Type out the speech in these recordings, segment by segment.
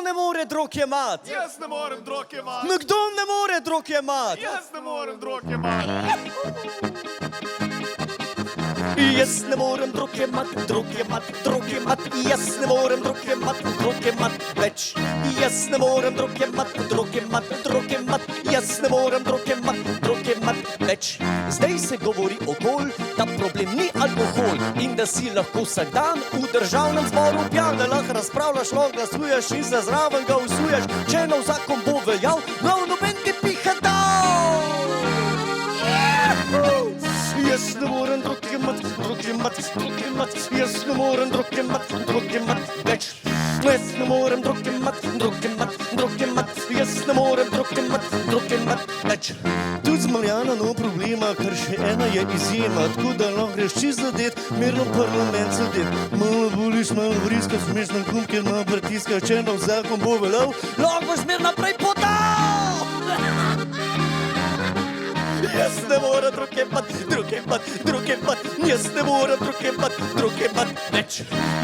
ne more drog jemat? Jaz ne morem drog jemat. Kdo ne more drog jemat? Jaz ne morem drog jemat. Jaz ne morem drog jemat, drog jemat, drog jemat. Jaz ne morem drog jemat, drog jemat več. Jaz ne morem drog jemat, drog jemat, drog jemat. Jaz ne morem drog jemat, drog jemat več. Zdaj se govori okol, da problem ni alkohol in da si lahko vsak dan v državnem zboru pijan, da lahko razpravljaš, lahko glasuješ in se zraven ga usuješ. Če nov zakon bo veljal, noben ti piha dal. Jaz ne morem drog jemat, drog jemat, drog jemat. Jaz ne morem drog jemat, drog jemat več. Jaz ne morem drog jemat, drog jemat, drog jemat. Jaz ne morem drog jemat, drog jemat več. Tudi z Marjano no problema, ker še ena je izjema, tako da lahko greš čist zadet, mirno parlament zadet. Malo boliš, malo vriska, smeš na gumb, ker malo pritiska, če nov zakon bo veljal, lahko boš mir naprej podal. Jaz ne morem drog jemat, drog jemat, drog jemat. Jaz ne morem drog jemat, drog jemat več.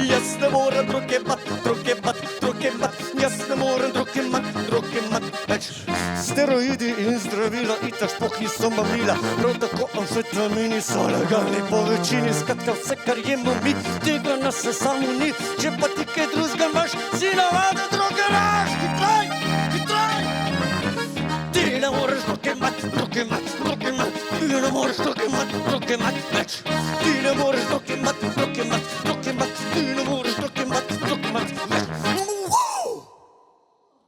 Jaz ne morem drog jemat, drog jemat, drog jemat. Jaz ne morem drog jemat, drog jemat več. Steroidi in zdravila itak špoh niso mamila, prav tako amfetamini so legalni po večini. Skratka vse, kar jemo mi, tega nas se samo ni. Če pa ti kaj drugega imaš, si navaden drogeraš. Hitraj, hitraj. Ti ne moreš drog jemat, drog jemat, drog jemat. Ti ne moreš drog jemat, drog jemat več. Ti ne moreš